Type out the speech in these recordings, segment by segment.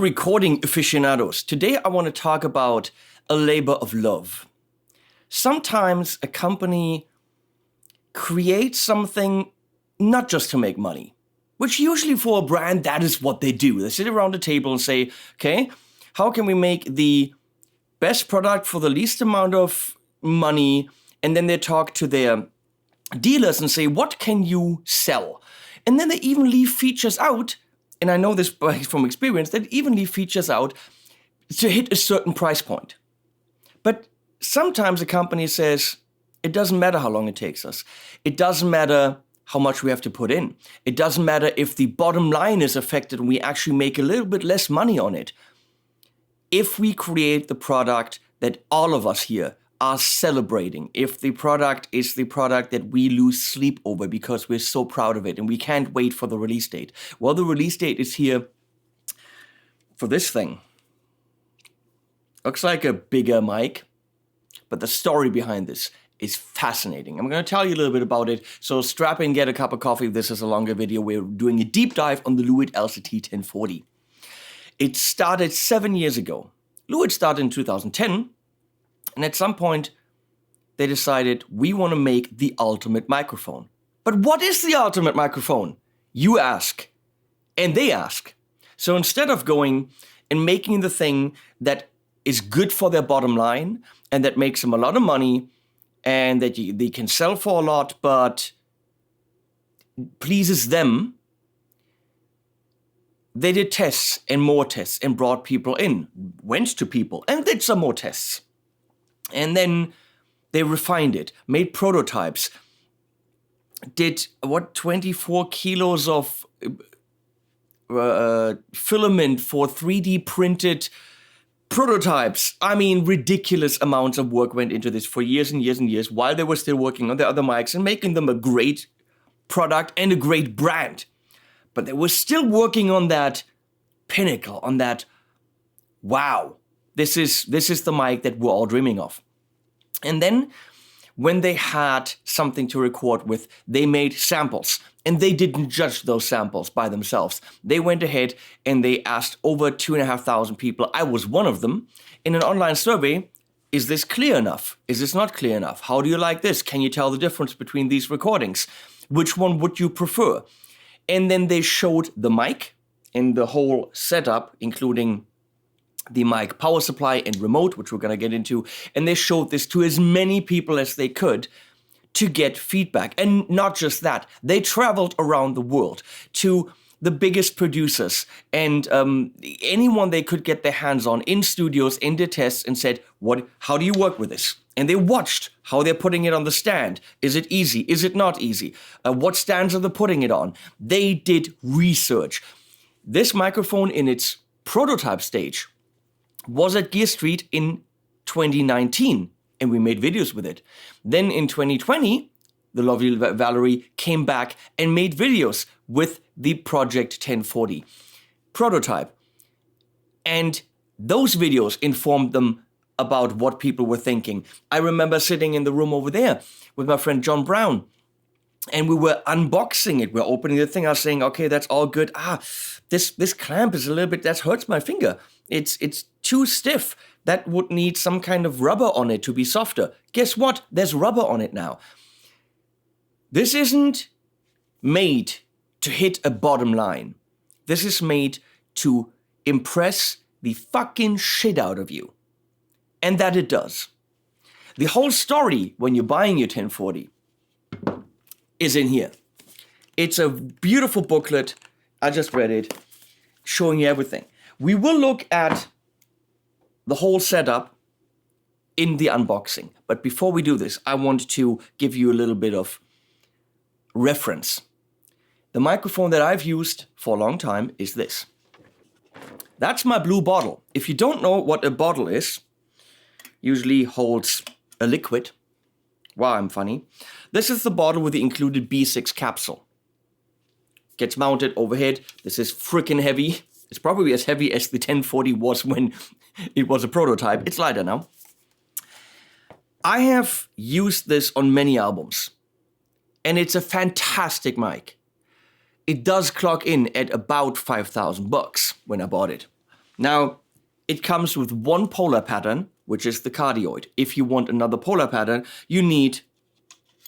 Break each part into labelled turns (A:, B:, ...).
A: recording aficionados. Today I want to talk about a labor of love. Sometimes a company creates something not just to make money, which usually for a brand, that is what they do. They sit around the table and say, okay, how can we make the best product for the least amount of money? And then they talk to their dealers and say, what can you sell? And then they even leave features out. And I know this from experience, they even leave features out to hit a certain price point. But sometimes a company says, it doesn't matter how long it takes us. It doesn't matter how much we have to put in. It doesn't matter if the bottom line is affected and we actually make a little bit less money on it. If we create the product that all of us here are celebrating, if the product is the product that we lose sleep over because we're so proud of it and we can't wait for the release date. Well, the release date is here for this thing. Looks like a bigger mic, but the story behind this is fascinating. I'm going to tell you a little bit about it, so strap in, get a cup of coffee. This is a longer video. We're doing a deep dive on the Lewitt LCT 1040. It started 7 years ago. Lewitt started in 2010. And at some point, they decided, we want to make the ultimate microphone. But what is the ultimate microphone? You ask, and they ask. So instead of going and making the thing that is good for their bottom line, and that makes them a lot of money, and that they can sell for a lot, but pleases them, they did tests and more tests and brought people in, went to people and did some more tests. And then they refined it, made prototypes, did 24 kilos of filament for 3D printed prototypes. I mean, ridiculous amounts of work went into this for years and years and years while they were still working on the other mics and making them a great product and a great brand. But they were still working on that pinnacle, on that, wow. This is the mic that we're all dreaming of. And then when they had something to record with, they made samples. And they didn't judge those samples by themselves. They went ahead and they asked over 2,500 people. I was one of them. In an online survey, is this clear enough? Is this not clear enough? How do you like this? Can you tell the difference between these recordings? Which one would you prefer? And then they showed the mic and the whole setup, including the mic power supply and remote, which we're going to get into. And they showed this to as many people as they could to get feedback. And not just that, they traveled around the world to the biggest producers and anyone they could get their hands on in studios, in their tests, and said, how do you work with this? And they watched how they're putting it on the stand. Is it easy? Is it not easy? What stands are they putting it on? They did research. This microphone in its prototype stage was at Gear Street in 2019, and we made videos with it. Then in 2020, the lovely Valerie came back and made videos with the Project 1040 prototype. And those videos informed them about what people were thinking. I remember sitting in the room over there with my friend John Brown, and we were unboxing it. We're opening the thing. I was saying, okay, that's all good. This clamp is a little bit, that hurts my finger. It's too stiff. That would need some kind of rubber on it to be softer. Guess what? There's rubber on it now. This isn't made to hit a bottom line. This is made to impress the fucking shit out of you. And that it does. The whole story when you're buying your 1040 is in here. It's a beautiful booklet. I just read it, showing you everything. We will look at the whole setup in the unboxing. But before we do this, I want to give you a little bit of reference. The microphone that I've used for a long time is this. That's my blue bottle. If you don't know what a bottle is, usually holds a liquid. Wow, I'm funny. This is the bottle with the included B6 capsule. Gets mounted overhead. This is freaking heavy. It's probably as heavy as the 1040 was when it was a prototype. It's lighter now. I have used this on many albums, and it's a fantastic mic. It does clock in at about $5,000 when I bought it. Now, it comes with one polar pattern, which is the cardioid. If you want another polar pattern, you need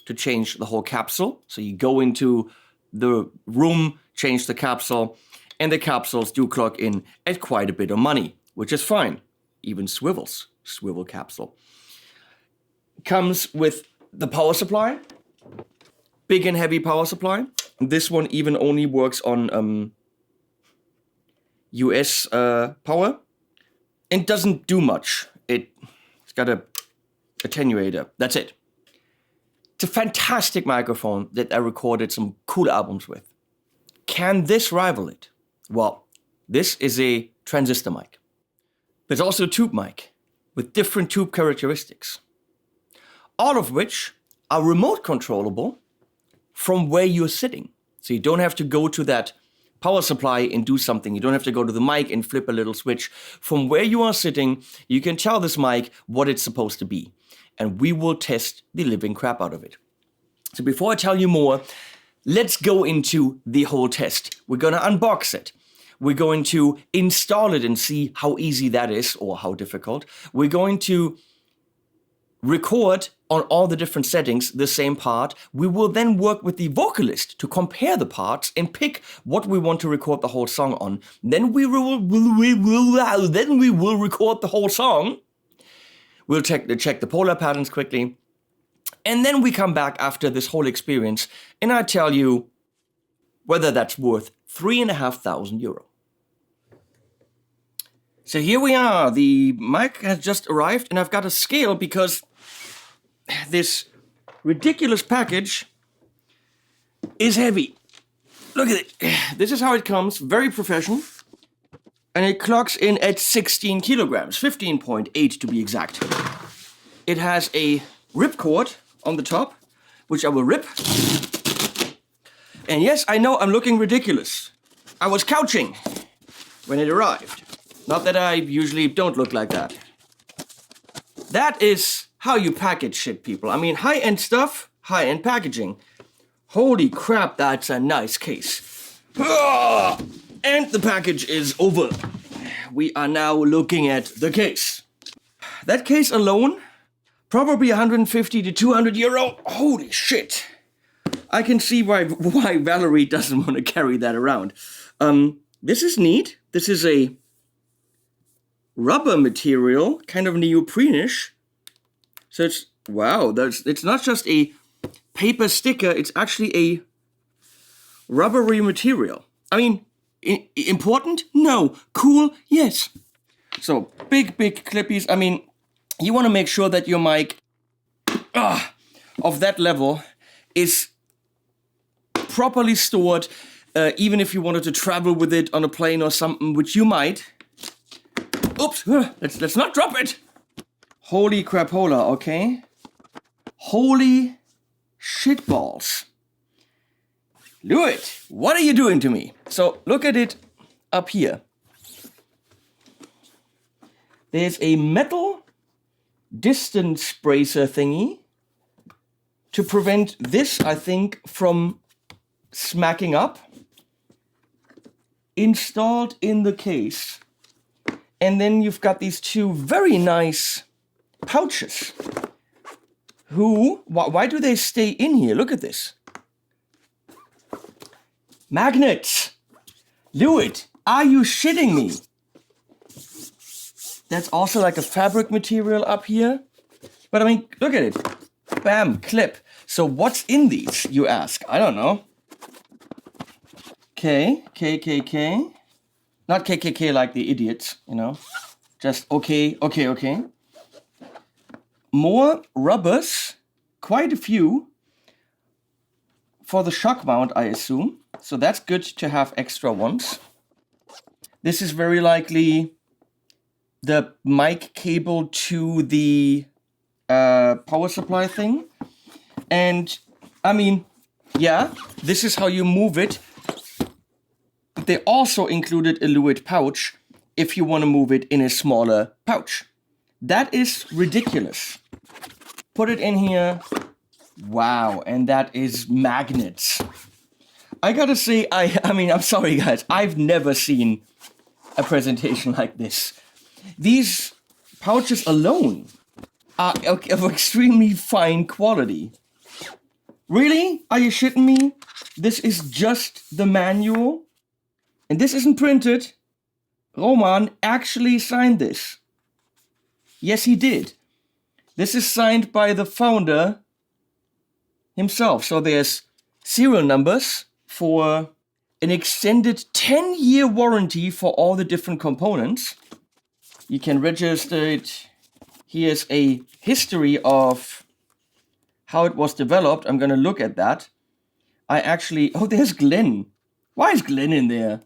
A: to change the whole capsule. So you go into the room, change the capsule, and the capsules do clock in at quite a bit of money, which is fine. Even swivels, swivel capsule. Comes with the power supply, big and heavy power supply. This one even only works on US power and doesn't do much. It's got a attenuator, that's it. It's a fantastic microphone that I recorded some cool albums with. Can this rival it? Well, this is a transistor mic. There's also a tube mic with different tube characteristics, all of which are remote controllable from where you're sitting. So you don't have to go to that power supply and do something. You don't have to go to the mic and flip a little switch. From where you are sitting, you can tell this mic what it's supposed to be. And we will test the living crap out of it. So before I tell you more, let's go into the whole test. We're going to unbox it. We're going to install it and see how easy that is or how difficult. We're going to record on all the different settings the same part. We will then work with the vocalist to compare the parts and pick what we want to record the whole song on. Then we will record the whole song. We'll check the polar patterns quickly. And then we come back after this whole experience and I tell you whether that's worth €3,500. So here we are. The mic has just arrived and I've got a scale because this ridiculous package is heavy. Look at it. This is how it comes, very professional. And it clocks in at 16 kilograms, 15.8 to be exact. It has a ripcord on the top, which I will rip. And yes, I know I'm looking ridiculous. I was couching when it arrived. Not that I usually don't look like that. That is how you package shit, people. I mean, high-end stuff, high-end packaging. Holy crap, that's a nice case. And the package is over. We are now looking at the case. That case alone, probably 150 to 200 euro. Holy shit. I can see why Valerie doesn't want to carry that around. This is neat. This is a rubber material, kind of neoprene-ish. So it's, wow, it's not just a paper sticker, it's actually a rubbery material. I mean, important? No. Cool? Yes. So, big clippies. I mean, you want to make sure that your mic of that level is properly stored, even if you wanted to travel with it on a plane or something, which you might. Oops, let's not drop it. Holy crapola, okay? Holy shitballs. Lewitt, what are you doing to me? So look at it up here. There's a metal distance bracer thingy to prevent this, I think, from smacking up. Installed in the case. And then you've got these two very nice pouches. Why do they stay in here? Look at this. Magnets! Lewitt, are you shitting me? That's also like a fabric material up here. But I mean, look at it. Bam, clip. So what's in these, you ask? I don't know. KKK. Not KKK like the idiots, you know. Just okay. More rubbers. Quite a few. For the shock mount, I assume. So that's good to have extra ones. This is very likely the mic cable to the power supply thing. And, I mean, yeah, this is how you move it. They also included a Lewitt pouch if you want to move it in a smaller pouch. That is ridiculous. Put it in here. Wow, and that is magnets. I gotta say, I mean, I'm sorry guys, I've never seen a presentation like this. These pouches alone are of extremely fine quality. Really? Are you shitting me? This is just the manual? And this isn't printed? Roman actually signed this. Yes, he did. This is signed by the founder himself. So there's serial numbers for an extended 10-year warranty for all the different components. You can register it. Here's a history of how it was developed. I'm going to look at that. Oh, there's Glenn. Why is Glenn in there?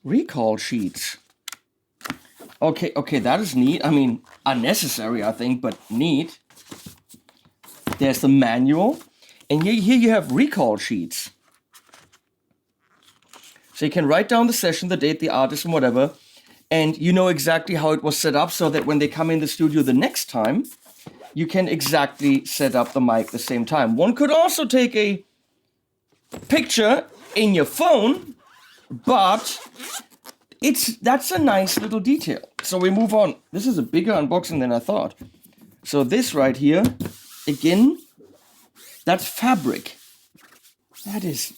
A: Recall sheets. Okay, that is neat. I mean, unnecessary, I think, but neat. There's the manual. And here you have recall sheets. So you can write down the session, the date, the artist, and whatever. And you know exactly how it was set up so that when they come in the studio the next time, you can exactly set up the mic the same time. One could also take a picture in your phone, but that's a nice little detail. So we move on. This is a bigger unboxing than I thought. So this right here, again, that's fabric. That is,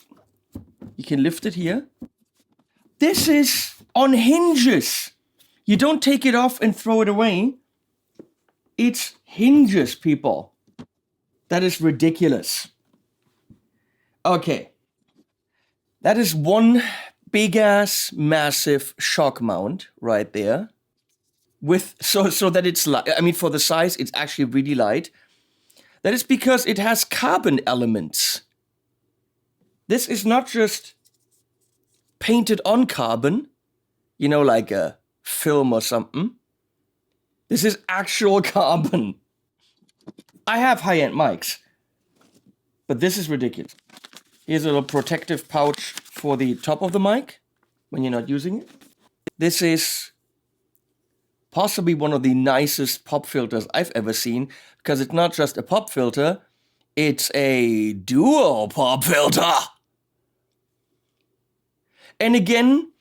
A: you can lift it here. This is on hinges. You don't take it off and throw it away. It's hinges, people. That is ridiculous. Okay. That is one big ass massive shock mount right there. With so that it's light. I mean, for the size, it's actually really light. That is because it has carbon elements. This is not just painted on carbon, you know, like a film or something. This is actual carbon. I have high-end mics, but this is ridiculous. Here's a little protective pouch for the top of the mic when you're not using it. This is possibly one of the nicest pop filters I've ever seen, because it's not just a pop filter, it's a dual pop filter. And again,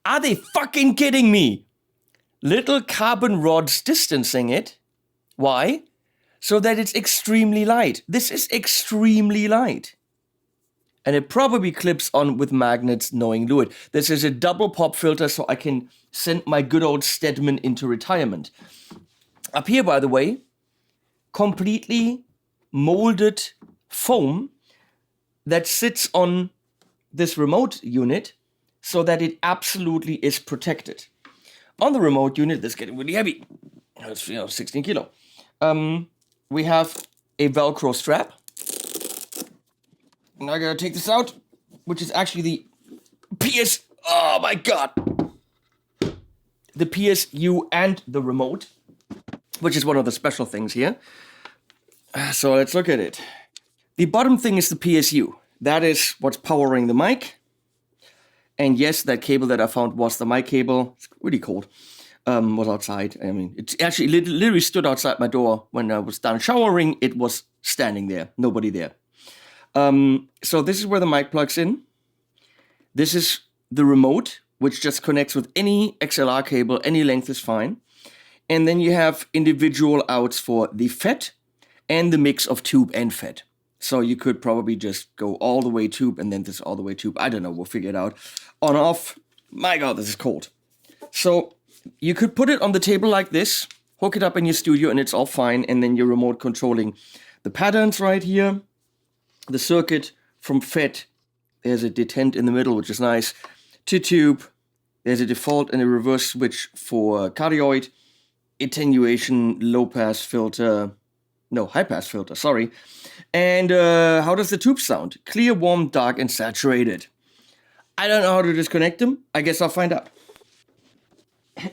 A: are they fucking kidding me? Little carbon rods distancing it. Why? So that it's extremely light. This is extremely light. And it probably clips on with magnets, knowing Lewitt. This is a double pop filter, so I can send my good old Stedman into retirement. Up here, by the way, completely molded foam that sits on this remote unit so that it absolutely is protected. On the remote unit, this is getting really heavy. It's 16 kilo. We have a Velcro strap. Now I gotta take this out, which is actually the PS. Oh my god! The PSU and the remote, which is one of the special things here. So let's look at it. The bottom thing is the PSU. That is what's powering the mic. And yes, that cable that I found was the mic cable. It's really cold. Was outside. I mean, it actually literally stood outside my door when I was done showering. It was standing there, nobody there. So this is where the mic plugs in. This is the remote, which just connects with any XLR cable. Any length is fine. And then you have individual outs for the FET and the mix of tube and FET. So you could probably just go all the way tube and then this all the way tube. I don't know. We'll figure it out. On, off. My God, this is cold. So you could put it on the table like this, hook it up in your studio, and it's all fine. And then you're remote controlling the patterns right here. The circuit from FET, there's a detent in the middle, which is nice, to tube. There's a default and a reverse switch for cardioid, attenuation, high-pass filter, sorry. And how does the tube sound? Clear, warm, dark, and saturated. I don't know how to disconnect them. I guess I'll find out.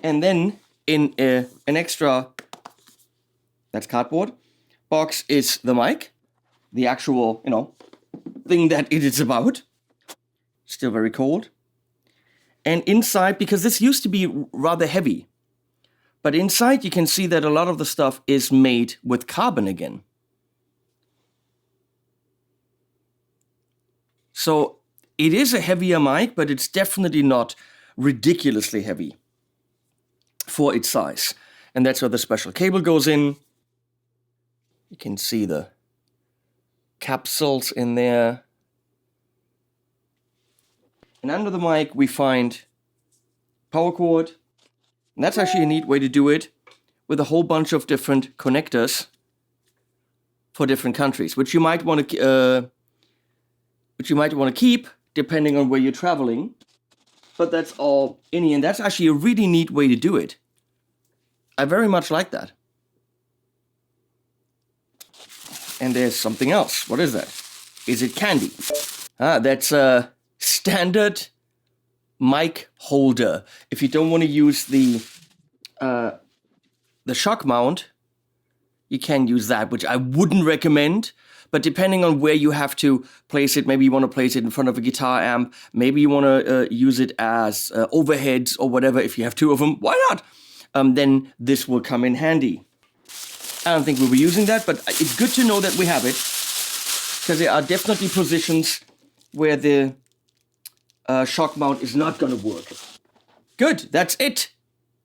A: And then in an extra, that's cardboard, box is the mic. The actual, thing that it is about. Still very cold. And inside, because this used to be rather heavy, but inside you can see that a lot of the stuff is made with carbon again. So It is a heavier mic, but it's definitely not ridiculously heavy for its size. And that's where the special cable goes in. You can see the capsules in there. And under the mic, we find power cord. And that's actually a neat way to do it, with a whole bunch of different connectors for different countries, which you might want to keep depending on where you're traveling. But that's all in here, and that's actually a really neat way to do it. I very much like that. And there's something else. What is that? Is it candy? That's a standard mic holder. If you don't want to use the shock mount, you can use that, which I wouldn't recommend. But depending on where you have to place it, maybe you want to place it in front of a guitar amp, maybe you want to use it as overheads or whatever. If you have two of them, why not? Then this will come in handy. I don't think we'll be using that, but it's good to know that we have it, because there are definitely positions where the shock mount is not going to work. Good, that's it.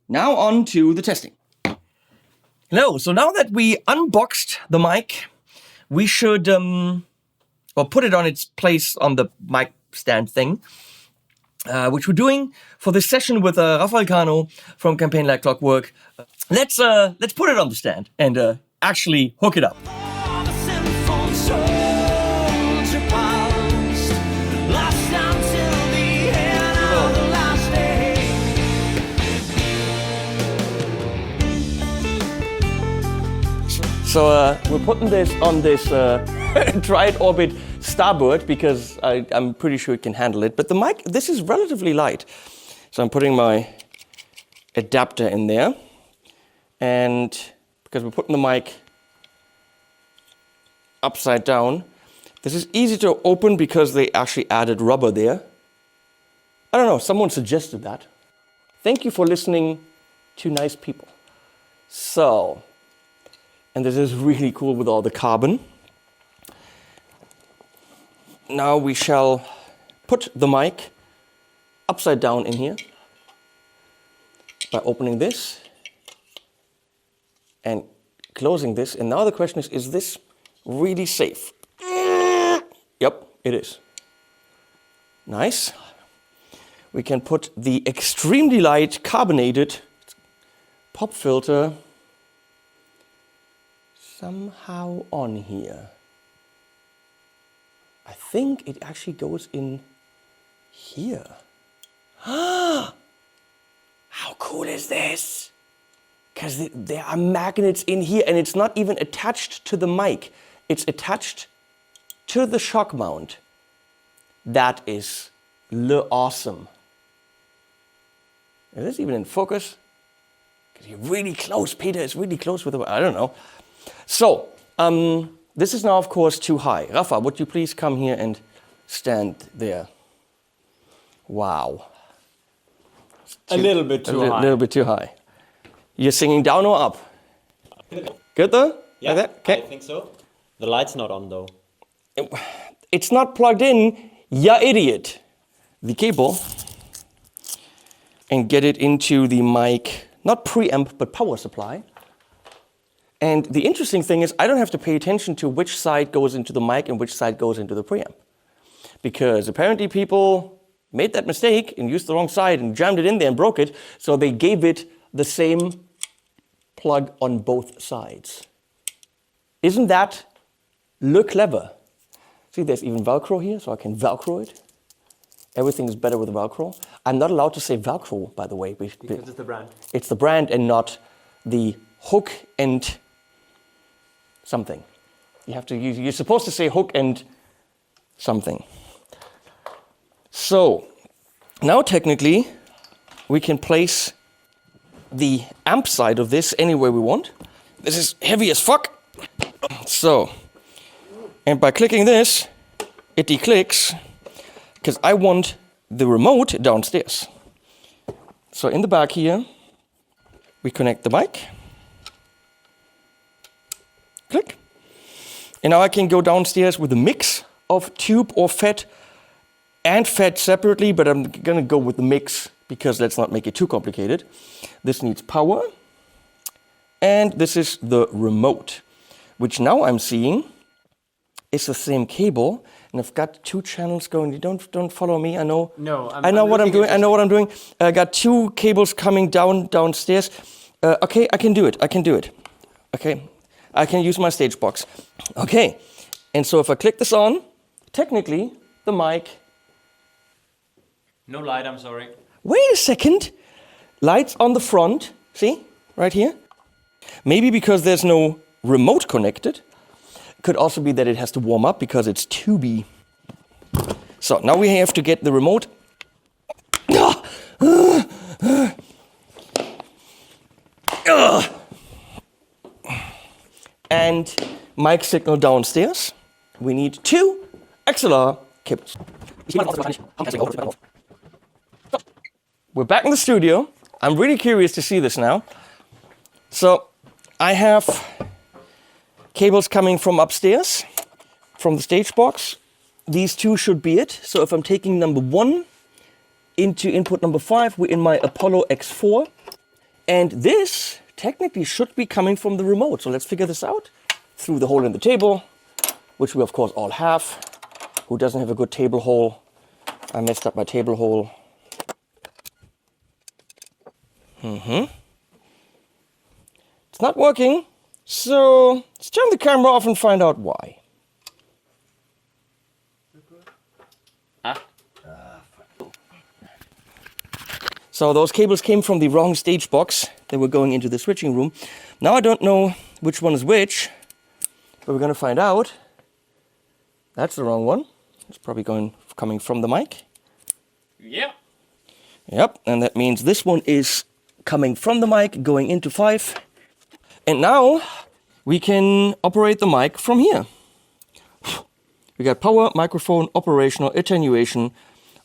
A: Now on to the testing. Hello, so now that we unboxed the mic, we should put it on its place on the mic stand thing, which we're doing for this session with Rafael Cano from Campaign Like Clockwork. Let's put it on the stand and actually hook it up. So we're putting this on this Triad Orbit Starboard because I'm pretty sure it can handle it. But the mic, this is relatively light. So I'm putting my adapter in there. And because we're putting the mic upside down, this is easy to open because they actually added rubber there. I don't know, someone suggested that. Thank you for listening to nice people. So, and this is really cool with all the carbon. Now we shall put the mic upside down in here by opening this and closing this. And now the question is this really safe? Yep, it is. Nice. We can put the extremely light carbonated pop filter somehow on here. I think it actually goes in here. How cool is this? Because there are magnets in here and it's not even attached to the mic. It's attached to the shock mount. That is awesome. Is this even in focus? Because you're really close, Peter. It's really close with the... I don't know. So, this is now, of course, too high. Rafa, would you please come here and stand there? Wow.
B: A little bit too high.
A: A little bit too high. You're singing down or up? Good though?
B: Yeah,
A: like that? Okay.
B: I think so. The light's not on though.
A: It's not plugged in, ya idiot. The cable. And get it into the mic, not preamp, but power supply. And the interesting thing is I don't have to pay attention to which side goes into the mic and which side goes into the preamp. Because apparently people made that mistake and used the wrong side and jammed it in there and broke it, so they gave it the same plug on both sides. Isn't that clever? See, there's even Velcro here, so I can Velcro it. Everything is better with Velcro. I'm not allowed to say Velcro, by the way.
B: Because it's the brand.
A: It's the brand and not the hook and something. You're supposed to say hook and something. So, now technically, we can place the amp side of this anywhere we want. This is heavy as fuck. So, and by clicking this, it declicks, because I want the remote downstairs. So in the back here, we connect the mic. Click. And now I can go downstairs with a mix of tube or FET and FET separately, but I'm gonna go with the mix because let's not make it too complicated. This needs power, and this is the remote, which now I'm seeing is the same cable, and I've got 2 channels going. You don't follow me. I know.
B: No,
A: I know what I'm doing. I know what I'm doing. I got 2 cables coming downstairs. Okay, I can do it. Okay, I can use my stage box. Okay, and so if I click this on, technically the mic.
B: No light, I'm sorry.
A: Wait a second. Lights on the front. See, right here. Maybe because there's no remote connected. Could also be that it has to warm up because it's tubey. So now we have to get the remote. And mic signal downstairs. We need 2 XLR cables. We're back in the studio. I'm really curious to see this now. So I have cables coming from upstairs, from the stage box. These 2 should be it. So if I'm taking number 1 into input number 5, we're in my Apollo X4. And this technically should be coming from the remote. So let's figure this out. Through the hole in the table, which we of course all have. Who doesn't have a good table hole? I messed up my table hole. It's not working. So let's turn the camera off and find out why. So those cables came from the wrong stage box. They were going into the switching room. Now I don't know which one is which, but we're gonna find out. That's the wrong one. It's probably coming from the mic.
B: Yeah.
A: Yep, and that means this one is coming from the mic, going into 5. And now we can operate the mic from here. We got power, microphone, operational, attenuation,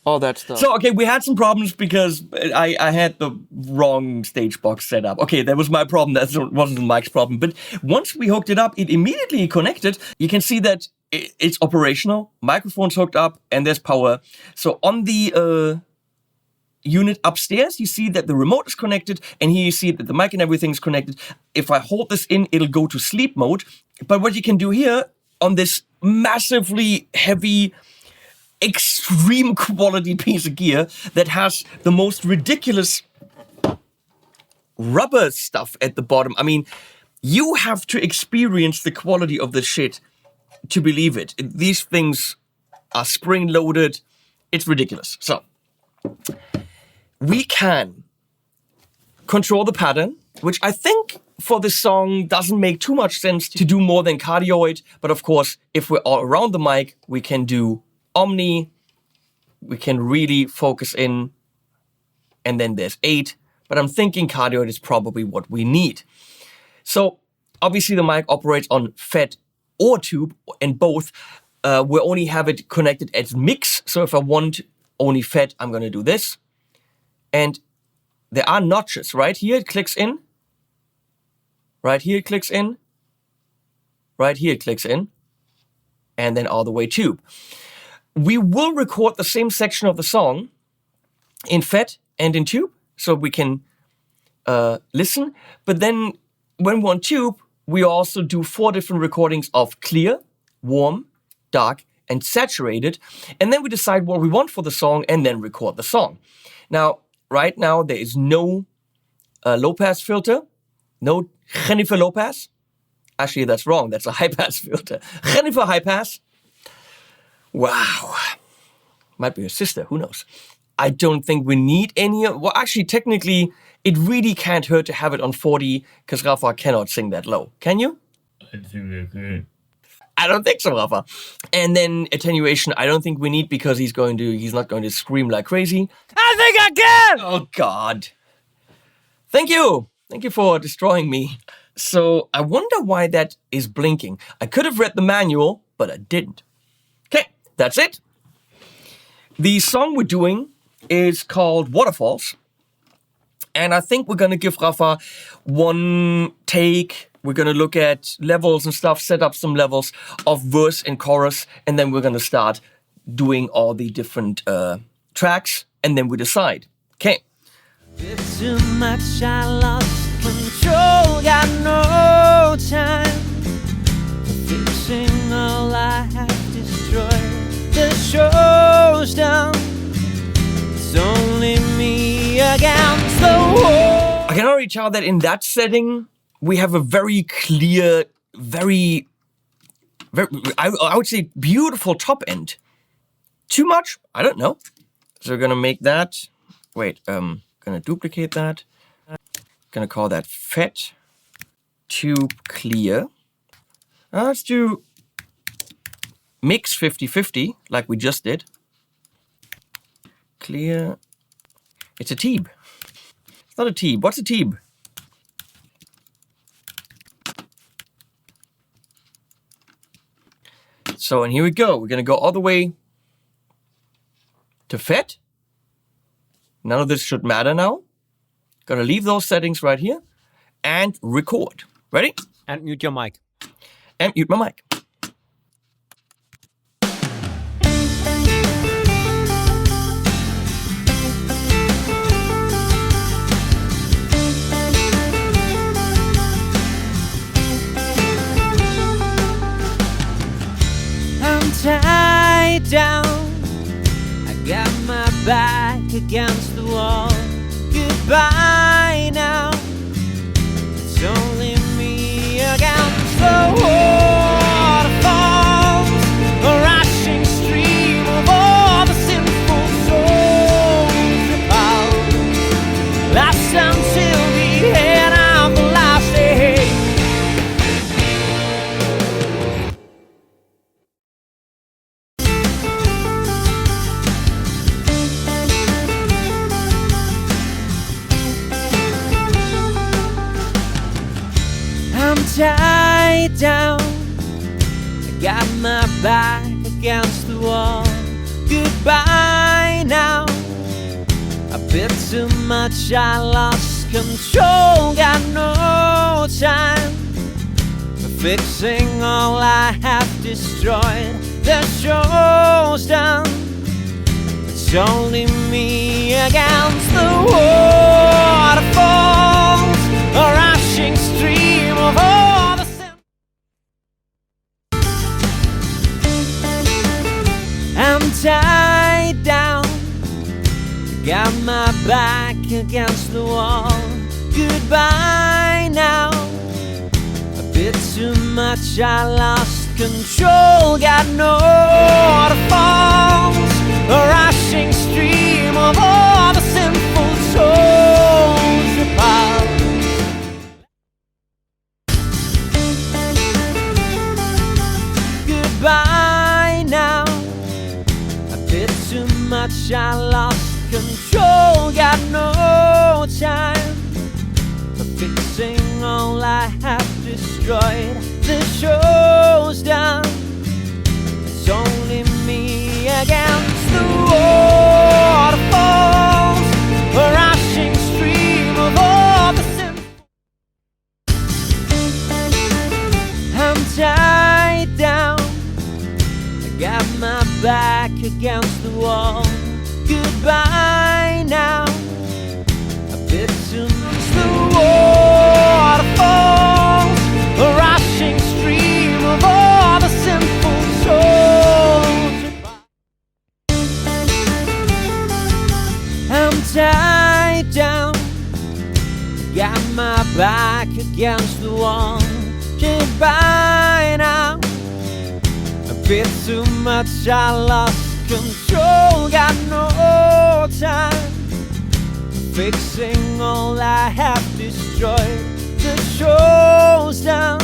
A: all that stuff. So, okay, we had some problems because I had the wrong stage box set up. Okay, that was my problem. That wasn't the mic's problem. But once we hooked it up, it immediately connected. You can see that it's operational. Microphone's hooked up and there's power. So on the unit upstairs, you see that the remote is connected, and here you see that the mic and everything is connected. If I hold this in, it'll go to sleep mode. But what you can do here on this massively heavy, extreme quality piece of gear that has the most ridiculous rubber stuff at the bottom. I mean, you have to experience the quality of this shit to believe it. These things are spring-loaded. It's ridiculous. So we can control the pattern, which I think for this song doesn't make too much sense to do more than cardioid. But of course, if we're all around the mic, we can do omni. We can really focus in. And then there's 8. But I'm thinking cardioid is probably what we need. So obviously the mic operates on FET or tube, and both. We only have it connected as mix. So if I want only FET, I'm going to do this. And there are notches. Right here it clicks in. Right here it clicks in. Right here it clicks in. And then all the way tube. We will record the same section of the song in FET and in tube, so we can listen. But then when we're on tube, we also do 4 different recordings of clear, warm, dark, and saturated. And then we decide what we want for the song and then record the song. Now, right now, there is no low-pass filter, no Jennifer low-pass. Actually, that's wrong. That's a high-pass filter. Jennifer high-pass. Wow. Might be her sister. Who knows? I don't think we need any. Well, actually, technically, it really can't hurt to have it on 40 because Rafa cannot sing that low. Can you?
C: I think I can.
A: I don't think so, Rafa. And then attenuation, I don't think we need because he's not going to scream like crazy. I think I can! Oh, God. Thank you. Thank you for destroying me. So I wonder why that is blinking. I could have read the manual, but I didn't. Okay, that's it. The song we're doing is called Waterfalls. And I think we're going to give Rafa one take. We're going to look at levels and stuff, set up some levels of verse and chorus, and then we're going to start doing all the different tracks, and then we decide. Okay.
C: Bit too much, I lost control, got no time for fixing all I have destroyed. The show's done, it's only me against the wall.
A: I can already tell that in that setting, we have a very clear, very I would say beautiful top end. Too much? I don't know. So we're gonna make that, wait, gonna duplicate that. Gonna call that fat tube clear. Let's do mix 50-50 like we just did. Clear. It's a teeb. It's not a teeb. What's a teeb? So, and here we go. We're gonna go all the way to fat. None of this should matter now. Gonna leave those settings right here and record. Ready?
C: And mute your mic.
A: And mute my mic.
C: I'm tied down, I got my back against the wall. Goodbye now, it's only me against the waterfalls, a rushing stream of all the sinful souls repelled. Last until the end of the last day. I'm tied down, I got my back against the wall. Goodbye now, a bit too much, I lost control. Got no time for fixing all I have destroyed. The show's done, it's only me against the waterfalls, a rushing stream of all the sin. I'm tied down, got my back against the wall. Goodbye now, a bit too much, I lost control. Got no waterfalls, a rushing stream of all the sinful souls repelled. Goodbye now, a bit too much, I lost control. Got no time for fixing all I have destroyed. The show's done, it's only me against the waterfalls, a rushing stream of all the sin. I'm tied down, I got my back against the wall. Goodbye now, a bit too much. The waterfalls, a rushing stream of all the sinful souls. I'm tied down, got my back against the wall. Goodbye now, a bit too much, I lost control. Got no time for fixing all I have destroyed. The show's done,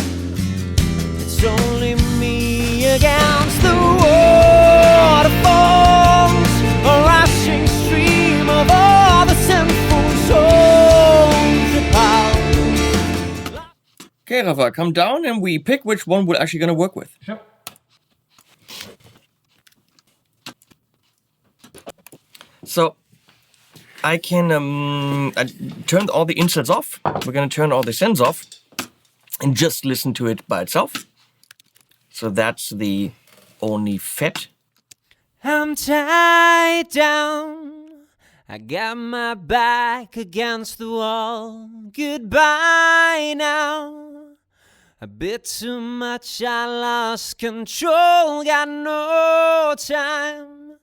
C: it's only me against the waterfalls, a rushing stream of all the sinful souls repelled.
A: Okay, Rafa, come down and we pick which one we're actually gonna work with.
B: Sure.
A: So I can I turn all the insets off. We're gonna turn all the sends off and just listen to it by itself. So that's the only fat.
C: I'm tied down. I got my back against the wall. Goodbye now. A bit too much, I lost control. Got no time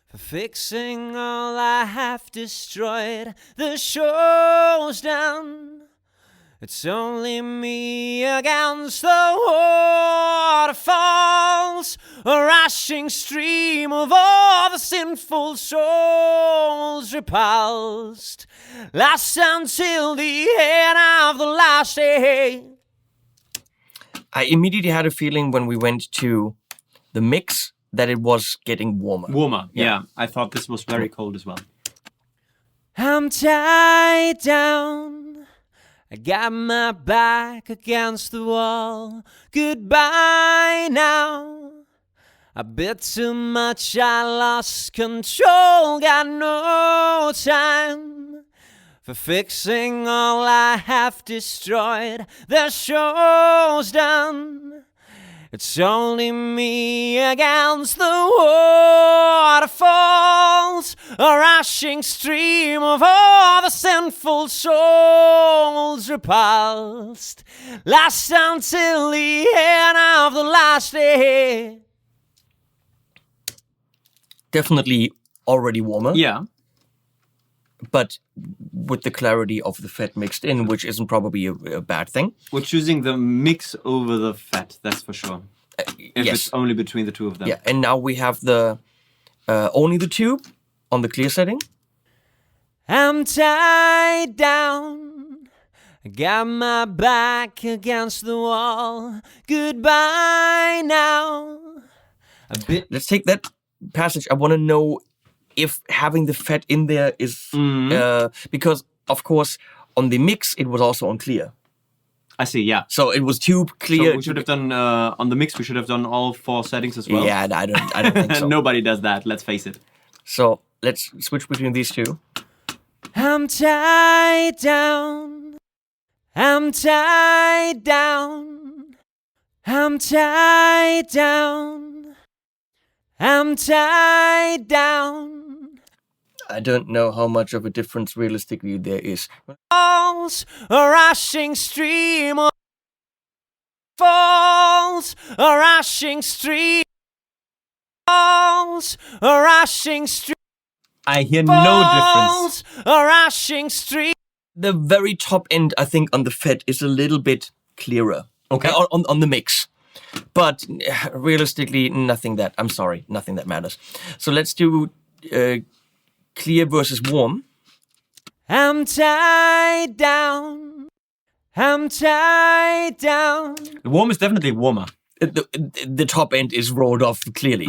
C: for fixing all I have destroyed. The show's done. It's only me against the waterfalls, a rushing stream of all the sinful souls repulsed, last until the end of the last day.
A: I immediately had a feeling when we went to the mix that it was getting warmer.
D: Warmer, yeah. I thought this was very cold as well.
C: I'm tied down. I got my back against the wall. Goodbye now. A bit too much, I lost control. Got no time for fixing all I have destroyed. The show's done. It's only me against the waterfalls, a rushing stream of all the sinful souls repulsed, last until the end of the last day.
A: Definitely already warmer.
D: Yeah.
A: But with the clarity of the fat mixed in, which isn't probably a bad thing.
D: We're choosing the mix over the fat, that's for sure. If
A: Yes.
D: it's only between the two of them.
A: Yeah, and now we have the only the tube on the clear setting.
C: I'm tied down. I got my back against the wall. Goodbye now.
D: A bit.
A: Let's take that passage. I want to know if having the fat in there is because, of course, on the mix it was also on clear.
D: I see, yeah.
A: So it was tube clear.
D: So we should have done, on the mix, we should have done all 4 settings as well.
A: Yeah, I don't think so.
D: Nobody does that, let's face it.
A: So let's switch between these two.
C: I'm tied down. I'm tied down. I'm tied down. I'm tied down.
A: I don't know how much of a difference realistically there is.
C: Falls, a rushing stream of falls, a rushing stream falls, a rushing stream
D: I hear no difference.
C: falls, a rushing stream.
A: The very top end, I think, on the fat is a little bit clearer.
D: Okay.
A: On the mix. But realistically, nothing that matters. So let's do clear versus warm.
C: I'm tied down. I'm tied down.
D: The warm is definitely warmer.
A: The top end is rolled off clearly.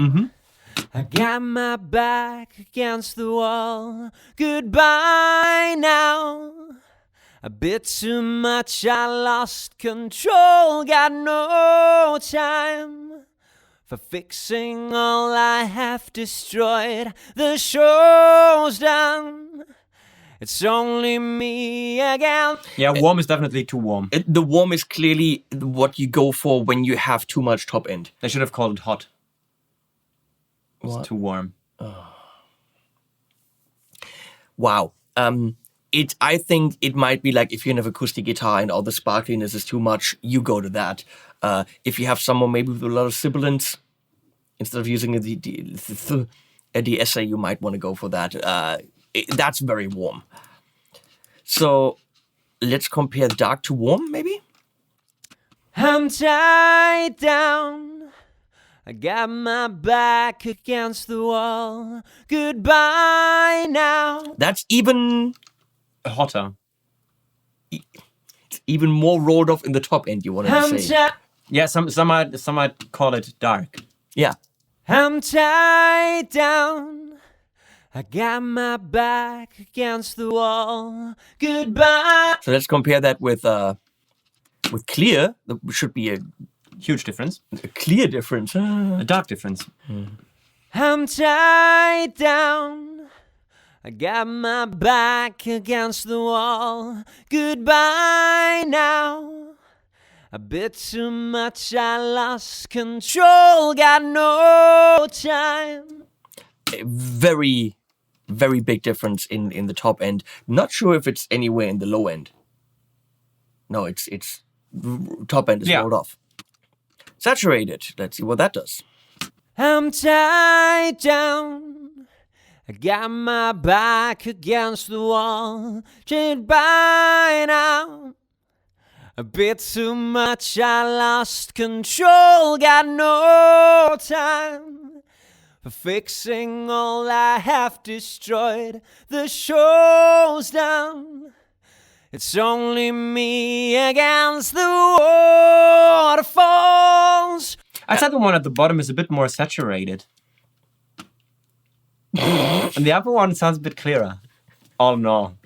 C: I got my back against the wall. Goodbye now. A bit too much, I lost control. Got no time for fixing all I have destroyed. The show's done. It's only me again.
D: Yeah, warm is definitely too warm.
A: The warm is clearly what you go for when you have too much top end.
D: They should have called it hot. It's
A: What?
D: too warm.
A: Wow. I think it might be like if you have an acoustic guitar and all the sparkliness is too much, you go to that. If you have someone maybe with a lot of sibilants, instead of using the essay, you might want to go for that. That's very warm. So let's compare dark to warm, maybe?
C: I'm tied down. I got my back against the wall. Goodbye now.
A: That's even
D: Hotter.
A: even more rolled off in the top end, you want
C: I'm
A: to say.
D: Yeah, some might call it dark.
A: Yeah.
C: I'm tied down. I got my back against the wall. Goodbye.
A: So let's compare that with clear. There should be a
D: Huge difference.
A: clear difference.
D: A dark difference.
C: I'm tied down. I got my back against the wall. Goodbye now. A bit too much, I lost control. Got no time.
A: a very, very big difference in the top end. Not sure if it's anywhere in the low end. No, it's top end is rolled off. Saturated. Let's see what that does.
C: I'm tied down. I got my back against the wall. Goodbye now. A bit too much, I lost control. Got no time for fixing all I have destroyed. The show's down. It's only me against the waterfalls.
D: I thought the one at the bottom is a bit more saturated. And the upper one sounds a bit clearer. Oh no.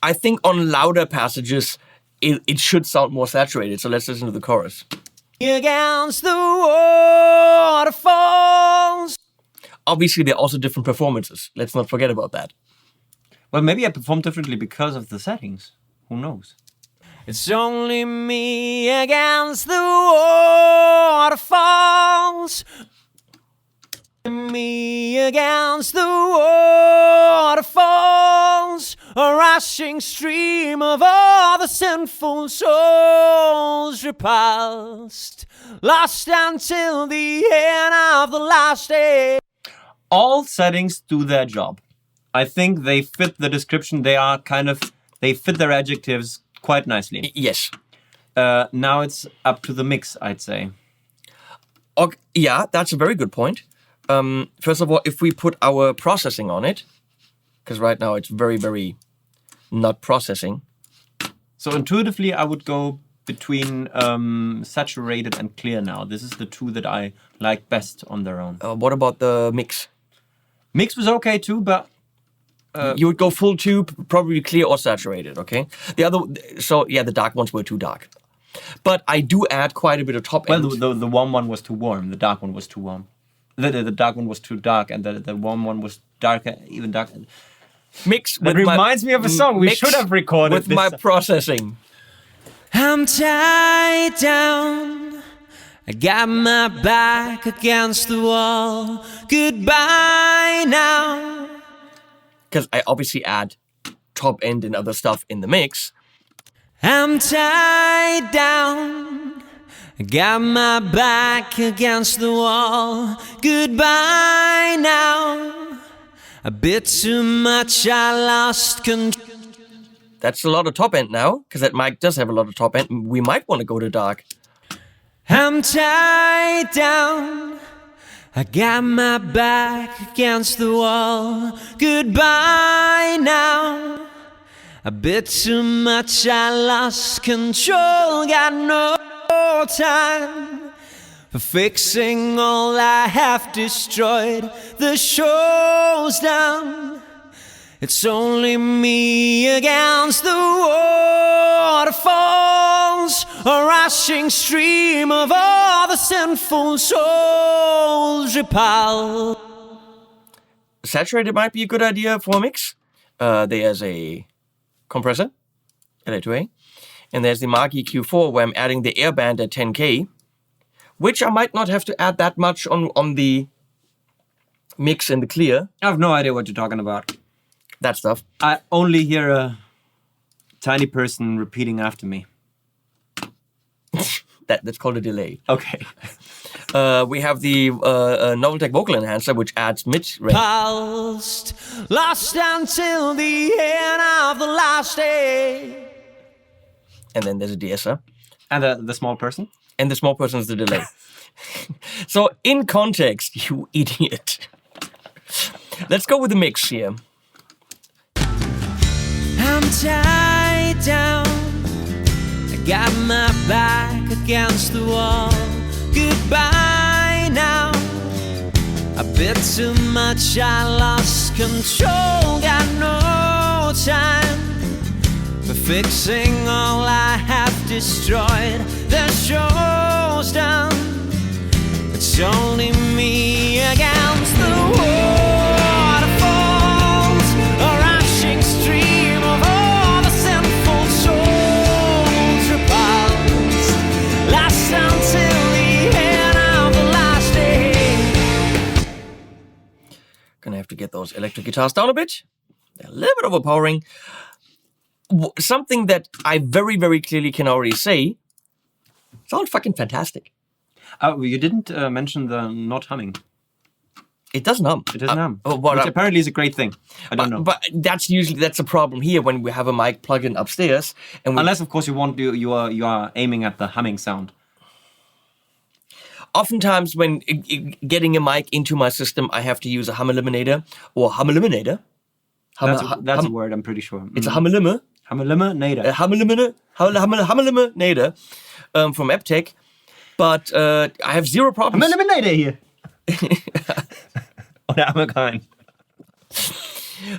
A: I think on louder passages, it should sound more saturated. So let's listen to the chorus.
C: Against the waterfalls.
A: Obviously, there are also different performances. Let's not forget about that.
D: Well, maybe I perform differently because of the settings. Who knows?
C: It's only me against the waterfalls. Me against the waterfalls. A rushing stream of all the sinful souls repulsed. Lost until the end of the last day.
D: All settings do their job. I think they fit the description. They fit their adjectives quite nicely.
A: Yes.
D: Now it's up to the mix, I'd say.
A: Okay, yeah, that's a very good point. First of all, if we put our processing on it, because right now it's very, very not processing.
D: So intuitively, I would go between saturated and clear now. This is the two that I like best on their own.
A: What about the mix?
D: Mix was okay too, but
A: you would go full tube, probably clear or saturated, okay? The dark ones were too dark. But I do add quite a bit of top end.
D: Well, the warm one was too warm. The dark one was too warm. The dark one was too dark, and the warm one was darker, even darker.
A: Mix.
D: That reminds me of a song we should have recorded.
A: With my processing.
C: I'm tied down. I got my back against the wall. Goodbye now.
A: Because I obviously add top end and other stuff in the mix.
C: I'm tied down. I got my back against the wall. Goodbye now. A bit too much, I lost control.
A: That's a lot of top end now, because that mic does have a lot of top end. We might want to go to dark.
C: I'm tied down. I got my back against the wall. Goodbye now. A bit too much, I lost control. Got no time for fixing all I have destroyed. The show's down. It's only me against the waterfalls. A rushing stream of all the sinful souls repulsed.
A: Saturated might be a good idea for a mix. There's a compressor, LA2A, and there's the Mark EQ4 where I'm adding the air band at 10K, which I might not have to add that much on the mix and the clear.
D: I have no idea what you're talking about.
A: That stuff.
D: I only hear a tiny person repeating after me.
A: That's called a delay.
D: Okay.
A: We have the Noveltech vocal enhancer, which adds mid-range.
C: Pulsed, lost until the end of the last day.
A: And then there's a de-esser.
D: And the small person?
A: And the small person is the delay. So, in context, you idiot. Let's go with the mix here.
C: I'm tied down. I got my back against the wall. Goodbye now. A bit too much, I lost control. Got no time for fixing all I have destroyed. The show's done. It's only me against the waterfalls. A rushing stream of all the sinful souls repulsed. Last until the end of the last day.
A: get those electric guitars down a bit. They're a little bit overpowering. Something that I very, very clearly can already say, sounds fucking fantastic.
D: You didn't mention the not humming.
A: It doesn't hum.
D: It doesn't hum.
A: Which
D: Which apparently is a great thing. I don't know.
A: But that's a problem here when we have a mic plugged in upstairs. And
D: Unless, of course, you are aiming at the humming sound.
A: Oftentimes, when getting a mic into my system, I have to use a hum eliminator or hum eliminator.
D: That's a word, I'm pretty sure.
A: It's a hum eliminator.
D: Hum eliminator.
A: A hum eliminator from Eptech. But I have zero problems.
D: Hum eliminator here. Oder Amerikaner.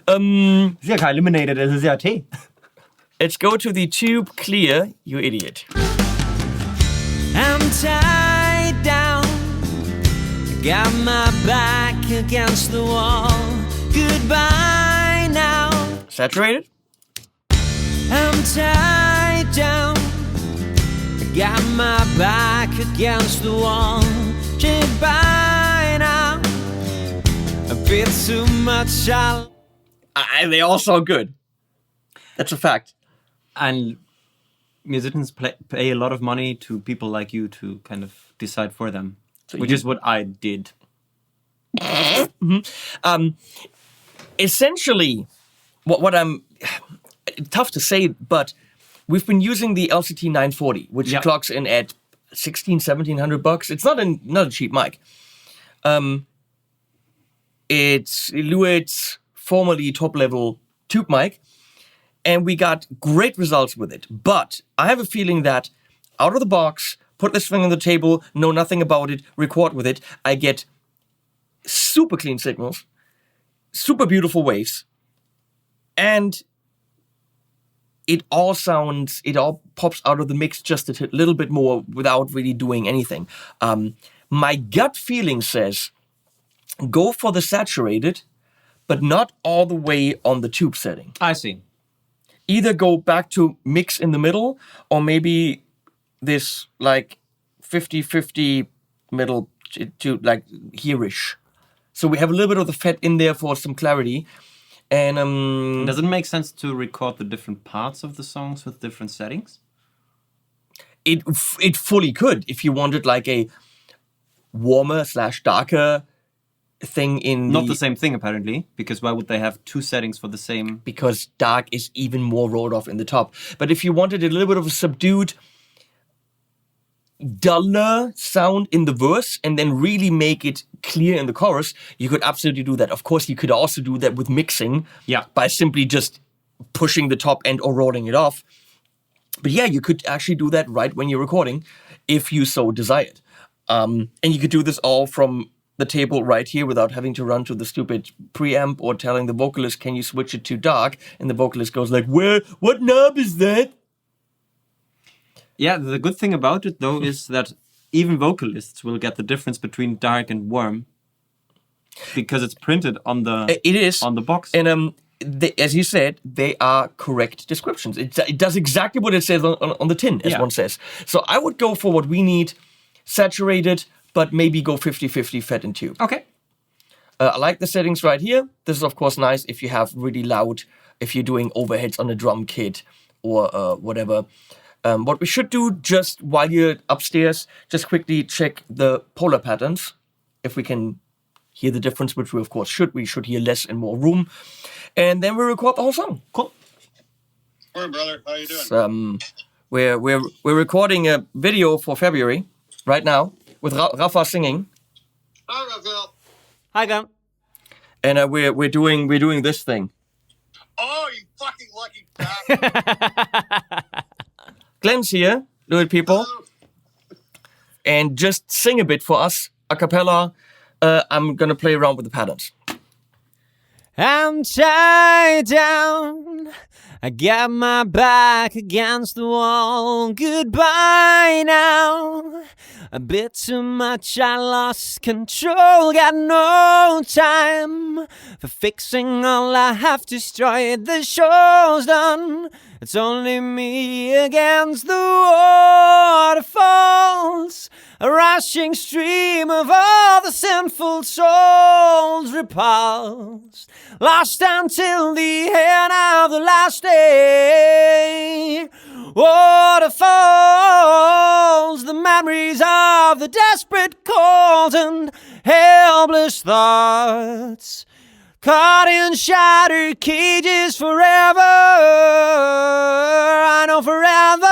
D: Das ist ja kein Eliminator, das ist ja Tee.
A: Let's go to the tube clear, you idiot.
C: I'm tied down, got my back against the wall. Goodbye now.
A: Saturated?
C: I'm tied down, got my back against the wall. Goodbye now. A bit too much.
A: They all sound good. That's a fact.
D: And musicians pay a lot of money to people like you to kind of decide for them, which is what I did.
A: Essentially, what I'm tough to say, but we've been using the LCT 940, which clocks in at $1,700. It's not a cheap mic. It's Lewitt's formerly top-level tube mic, and we got great results with it. But I have a feeling that out of the box, put this thing on the table, know nothing about it, record with it, I get super clean signals, super beautiful waves, and it all pops out of the mix just a little bit more without really doing anything. My gut feeling says, go for the saturated, but not all the way on the tube setting.
D: I see.
A: Either go back to mix in the middle, or maybe this like 50-50 middle to like here-ish. So we have a little bit of the fat in there for some clarity. And
D: does it make sense to record the different parts of the songs with different settings?
A: It fully could if you wanted like a warmer / darker thing in
D: not the same thing apparently, because why would they have two settings for the same?
A: Because dark is even more rolled off in the top. But if you wanted a little bit of a subdued, duller sound in the verse and then really make it clear in the chorus, you could absolutely do that. Of course, you could also do that with mixing by simply just pushing the top end or rolling it off. But yeah, you could actually do that right when you're recording if you so desired. And you could do this all from the table right here without having to run to the stupid preamp or telling the vocalist, can you switch it to dark? And the vocalist goes like, what knob is that?
D: Yeah, the good thing about it though is that even vocalists will get the difference between dark and warm because it's printed on the box.
A: And as you said, they are correct descriptions. It does exactly what it says on the tin, as one says. So I would go for what we need, saturated, but maybe go 50-50 fat and tube.
D: Okay.
A: I like the settings right here. This is, of course, nice if you have really loud, if you're doing overheads on a drum kit or whatever. What we should do just while you're upstairs, just quickly check the polar patterns. If we can hear the difference, which we, of course, should. We should hear less and more room. And then we record the whole song. Cool.
E: Morning, brother. How you doing?
A: We're recording a video for February right now with Rafa singing.
E: Hi, Raphael.
C: Hi, Glenn.
A: And we're doing this thing.
E: Oh, you fucking lucky bastard.
A: Glenn's here, Lewitt people. And just sing a bit for us, a cappella. I'm gonna play around with the patterns.
C: I'm tied down, I got my back against the wall. Goodbye now, a bit too much, I lost control. Got no time for fixing all I have destroyed. The show's done, it's only me against the waterfalls. a rushing stream of all the sinful souls repulsed, lost until the end of the last day. Waterfalls, the memories of the desperate calls and helpless thoughts, caught in shattered cages forever. I know forever.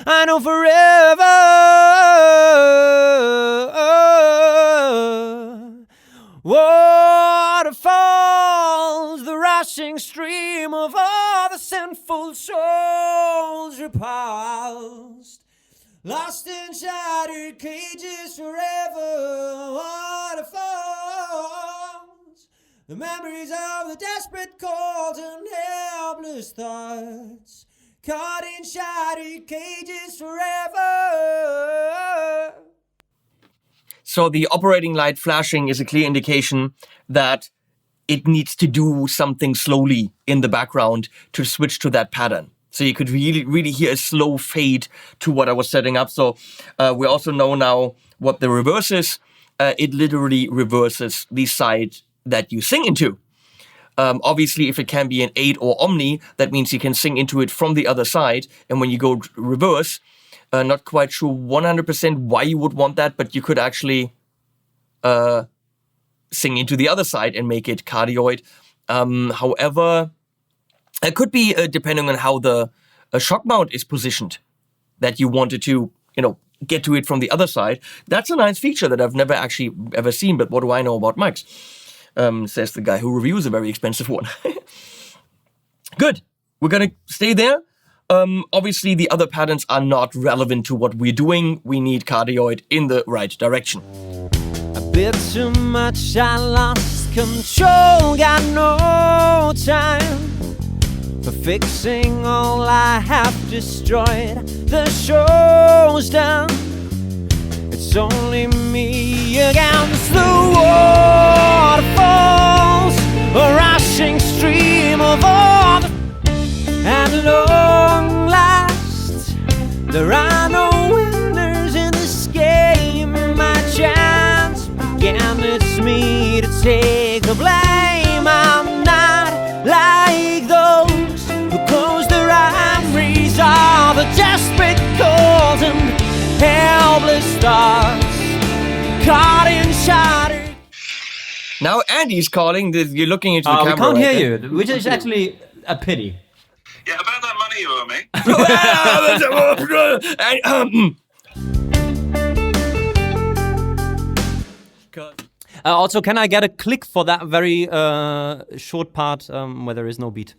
C: I know forever. Waterfalls, the rushing stream of all the sinful souls repulsed, lost in shattered cages forever. Waterfalls, the memories of the desperate calls and helpless thoughts, caught in shattered cages forever.
A: So the operating light flashing is a clear indication that it needs to do something slowly in the background to switch to that pattern. So you could really hear a slow fade to what I was setting up. So we also know now what the reverse is. It literally reverses the side that you sing into. Obviously, if it can be an 8 or omni, that means you can sing into it from the other side. And when you go reverse, not quite sure 100% why you would want that, but you could actually sing into the other side and make it cardioid. However, it could be depending on how the shock mount is positioned, that you wanted to, get to it from the other side. That's a nice feature that I've never actually ever seen, but what do I know about mics? Says the guy who reviews a very expensive one. Good. We're going to stay there. Obviously, the other patterns are not relevant to what we're doing. We need cardioid in the right direction.
C: A bit too much, I lost control. Got no time for fixing all I have destroyed. The show's done. It's only me against the waterfalls, a rushing stream of all the... At long last, there are no winners in this game. My chance began, it's me to take the blame. I'm not like those who close their eyes, resolve the desperate calls and helpless thoughts, caught in shattered.
A: Now Andy's calling. You're looking into the camera.
C: We can't
A: right
C: hear
A: there.
C: you, which is actually a pity.
E: Yeah, about that money you owe me.
C: Also, can I get a click for that very short part where there is no beat?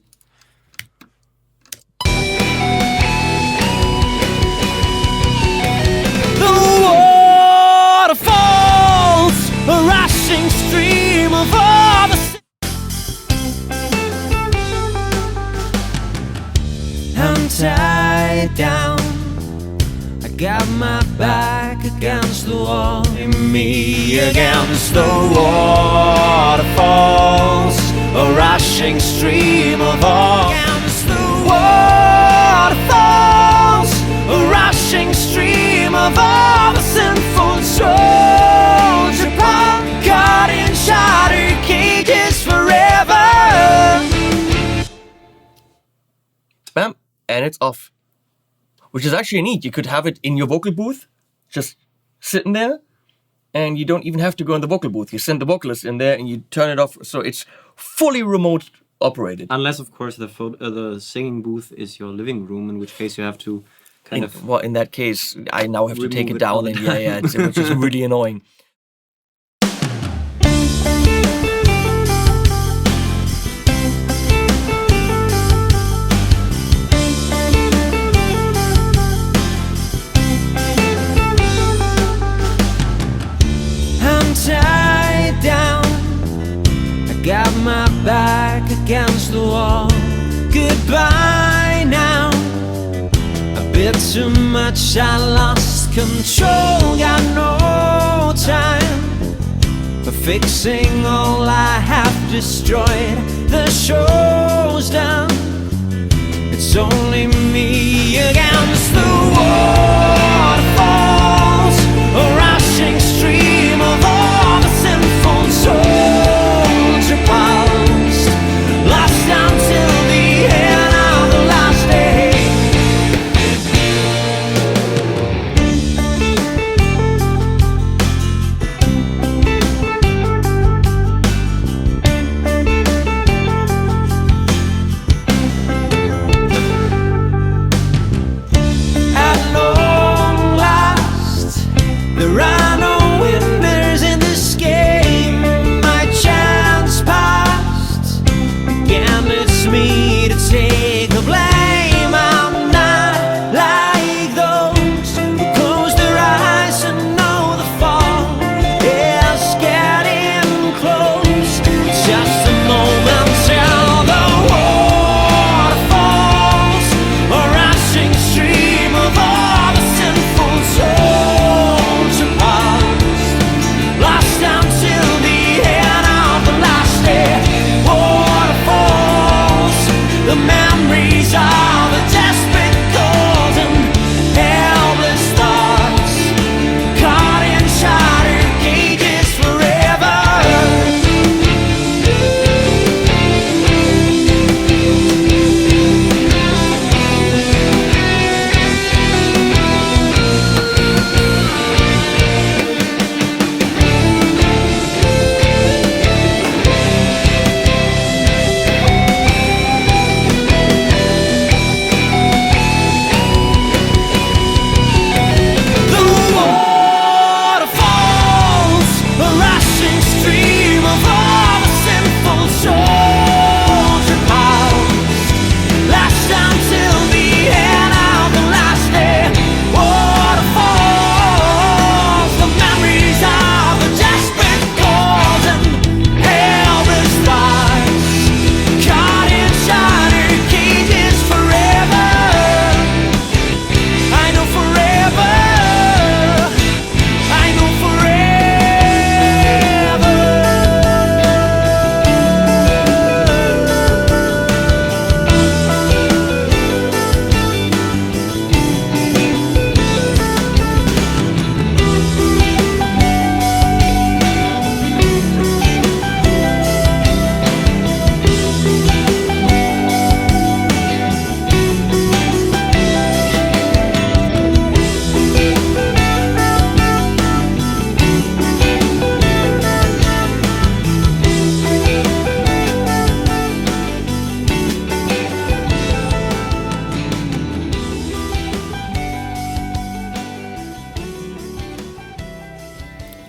C: The waterfalls, a rushing stream of all the... I'm tied down, I got my back against the wall, and me against the waterfalls, a rushing stream of all. Against the waterfalls, a rushing stream of all the sinful souls apart, caught in shattered cages forever.
A: Bam. And it's off. Which is actually neat. You could have it in your vocal booth, just sitting there, and you don't even have to go in the vocal booth. You send the vocalist in there and you turn it off, so it's fully remote operated.
D: Unless, of course, the singing booth is your living room, in which case you have to
A: Well, in that case, I now have to take it
D: remove it
A: down,
D: all the
A: and
D: time.
A: which is really annoying.
C: Tied down, I got my back against the wall. Goodbye now, a bit too much, I lost control. Got no time for fixing all I have destroyed. The show's done, it's only me against the waterfall.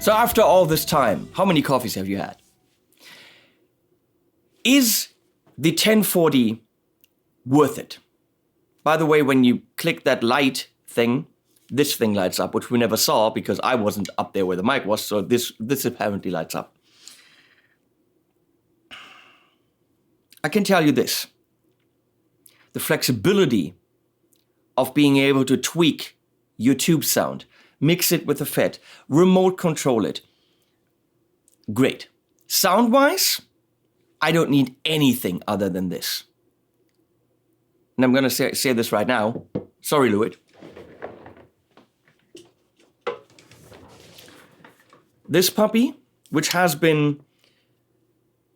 A: So after all this time, how many coffees have you had? Is the 1040 worth it? By the way, when you click that light thing, this thing lights up, which we never saw because I wasn't up there where the mic was, so this apparently lights up. I can tell you this. The flexibility of being able to tweak your tube sound, mix it with the FET, remote control it. Great. Sound-wise, I don't need anything other than this. And I'm going to say this right now. Sorry, Lewitt. This puppy, which has been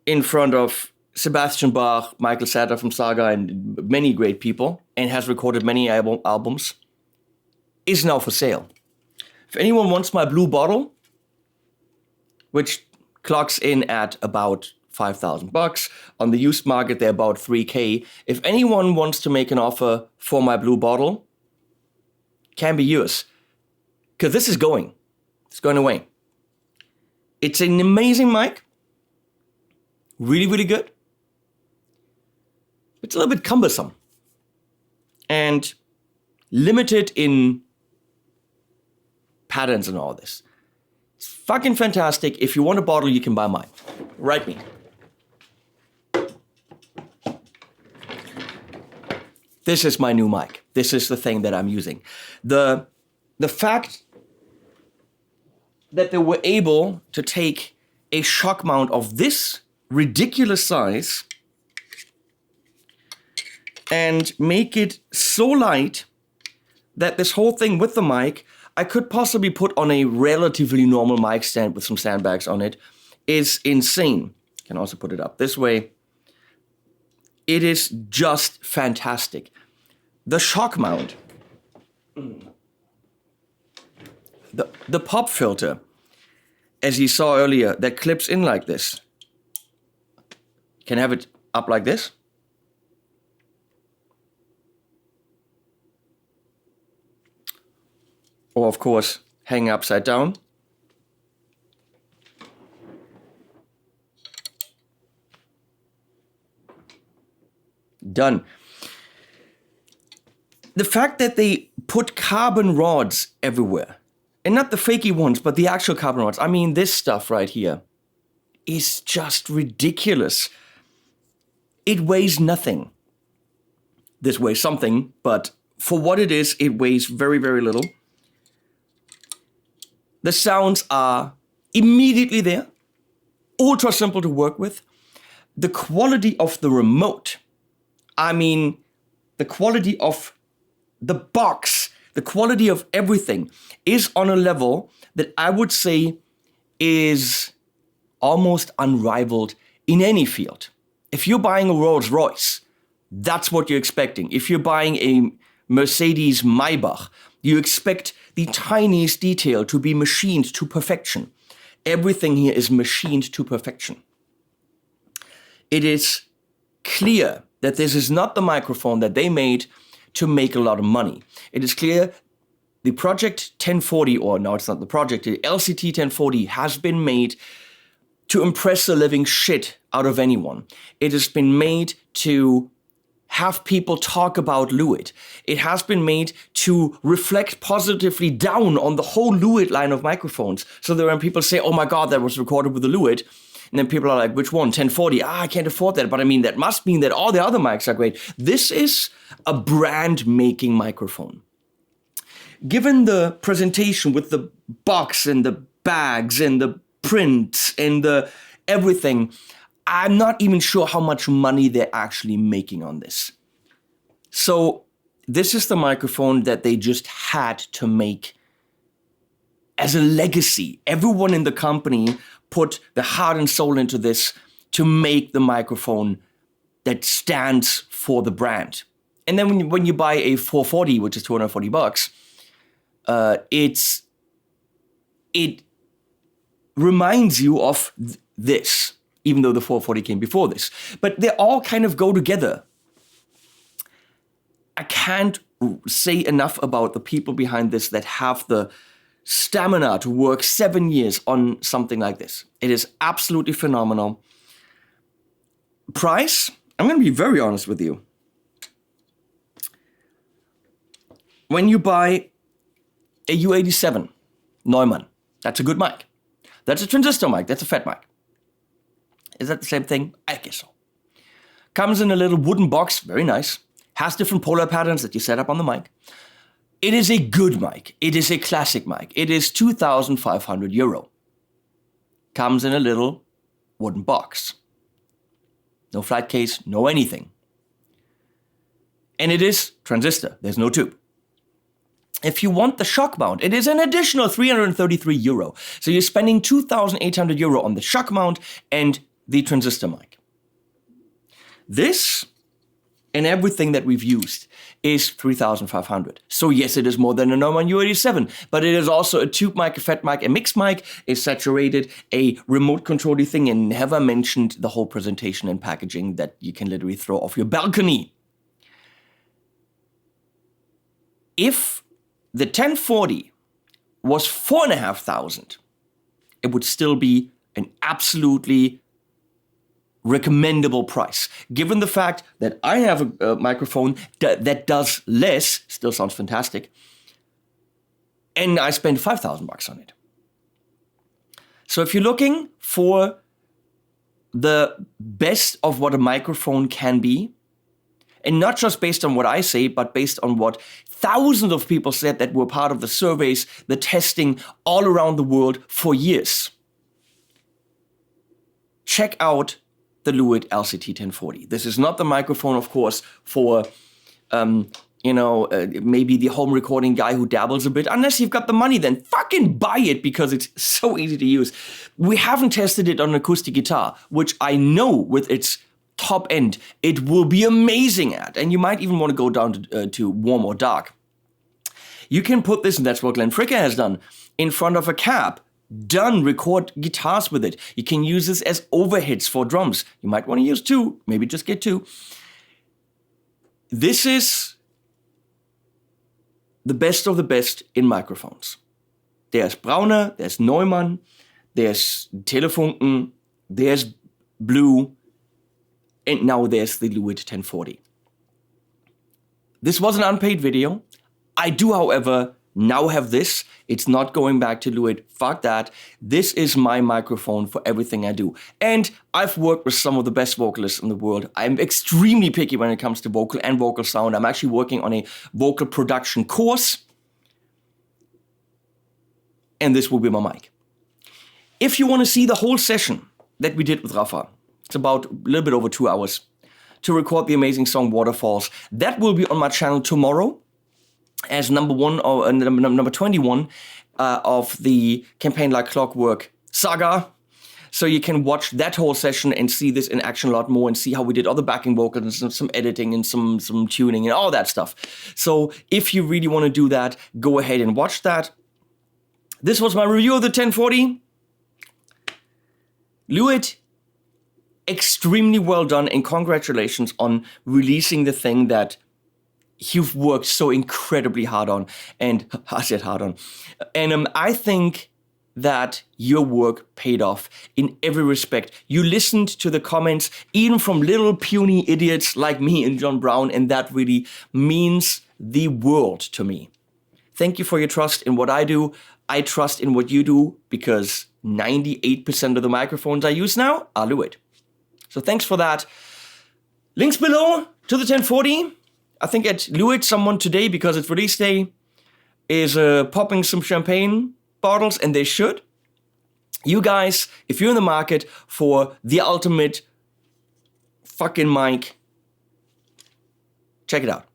A: in front of Sebastian Bach, Michael Satter from Saga, and many great people, and has recorded many albums, is now for sale. If anyone wants my blue bottle, which clocks in at about $5,000 on the used market, they're about $3,000. If anyone wants to make an offer for my blue bottle, can be yours, because this is going. It's going away. It's an amazing mic. Really, really good. It's a little bit cumbersome and limited in patterns and all this. It's fucking fantastic. If you want a bottle, you can buy mine. Write me. This is my new mic. This is the thing that I'm using. The fact that they were able to take a shock mount of this ridiculous size and make it so light that this whole thing with the mic, I could possibly put on a relatively normal mic stand with some sandbags on it, is insane. Can also put it up this way. It is just fantastic. The shock mount, the pop filter, as you saw earlier, that clips in like this. Can have it up like this. Or, of course, hang upside down. Done. The fact that they put carbon rods everywhere, and not the fakey ones, but the actual carbon rods. I mean, this stuff right here is just ridiculous. It weighs nothing. This weighs something, but for what it is, it weighs very, very little. The sounds are immediately there, ultra simple to work with. The quality of the remote, I mean, the quality of the box, the quality of everything is on a level that I would say is almost unrivaled in any field. If you're buying a Rolls Royce, that's what you're expecting. If you're buying a Mercedes Maybach, you expect the tiniest detail to be machined to perfection. Everything here is machined to perfection. It is clear that this is not the microphone that they made to make a lot of money. It is clear the Project 1040, or no, it's not the project, the LCT 1040 has been made to impress the living shit out of anyone. It has been made to have people talk about Lewitt. It has been made to reflect positively down on the whole Lewitt line of microphones. So that when people say, oh my God, that was recorded with the Lewitt, and then people are like, which one? 1040? I can't afford that. But I mean, that must mean that all the other mics are great. This is a brand-making microphone. Given the presentation with the box and the bags and the prints and the everything, I'm not even sure how much money they're actually making on this. So this is the microphone that they just had to make as a legacy. Everyone in the company put the heart and soul into this to make the microphone that stands for the brand. And then when you buy a 440, which is $240, it reminds you of this, even though the 440 came before this. But they all kind of go together. I can't say enough about the people behind this that have the stamina to work 7 years on something like this. It is absolutely phenomenal. Price, I'm going to be very honest with you. When you buy a U87 Thomann, that's a good mic. That's a transistor mic, that's a fat mic. Is that the same thing? I guess so. Comes in a little wooden box, very nice. Has different polar patterns that you set up on the mic. It is a good mic. It is a classic mic. It is 2,500 euro. Comes in a little wooden box. No flat case, no anything. And it is transistor. There's no tube. If you want the shock mount, it is an additional 333 euro. So you're spending 2,800 euro on the shock mount and the transistor mic. This and everything that we've used is 3,500. So yes, it is more than a Thomann U87, but it is also a tube mic, a fat mic, a mixed mic, a saturated, a remote control thing, and never mentioned the whole presentation and packaging that you can literally throw off your balcony. If the 1040 was 4,500, it would still be an absolutely recommendable price. Given the fact that I have a microphone that does less, still sounds fantastic, and I spent 5,000 bucks on it. So if you're looking for the best of what a microphone can be, and not just based on what I say, but based on what thousands of people said that were part of the surveys, the testing all around the world for years, check out the Lewitt LCT 1040. This is not the microphone, of course, for, maybe the home recording guy who dabbles a bit. Unless you've got the money, then fucking buy it because it's so easy to use. We haven't tested it on an acoustic guitar, which I know with its top end, it will be amazing at. And you might even want to go down to warm or dark. You can put this, and that's what Glenn Fricker has done, in front of a cab. Done, record guitars with it. You can use this as overheads for drums. You might want to use 2, maybe just get 2. This is the best of the best in microphones. There's Brauner, there's Thomann, there's Telefunken, there's Blue, and now there's the Lewitt 1040. This was an unpaid video. I do, however, now have this. It's not going back to Lewitt. Fuck that. This is my microphone for everything I do. And I've worked with some of the best vocalists in the world. I'm extremely picky when it comes to vocal and vocal sound. I'm actually working on a vocal production course. And this will be my mic. If you want to see the whole session that we did with Rafa, it's about a little bit over 2 hours to record the amazing song Waterfalls. That will be on my channel tomorrow as number 21 of the Campaign Like Clockwork saga. So you can watch that whole session and see this in action a lot more and see how we did all the backing vocals and some editing and some tuning and all that stuff. So if you really want to do that, go ahead and watch that. This was my review of the 1040. Lewitt, extremely well done, and congratulations on releasing the thing that you've worked so incredibly hard on. And I said hard on. And I think that your work paid off in every respect. You listened to the comments, even from little puny idiots like me and John Brown, and that really means the world to me. Thank you for your trust in what I do. I trust in what you do because 98% of the microphones I use now are Lewitt. So thanks for that. Links below to the 1040. I think at Lewitt, someone today, because it's release day, is popping some champagne bottles, and they should. You guys, if you're in the market for the ultimate fucking mic, check it out.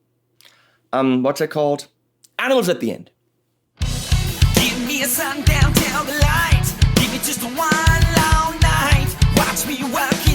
A: What's it called? Animals at the End.
C: Give me a sundown, tell the light. Give me just one long night. Watch me work.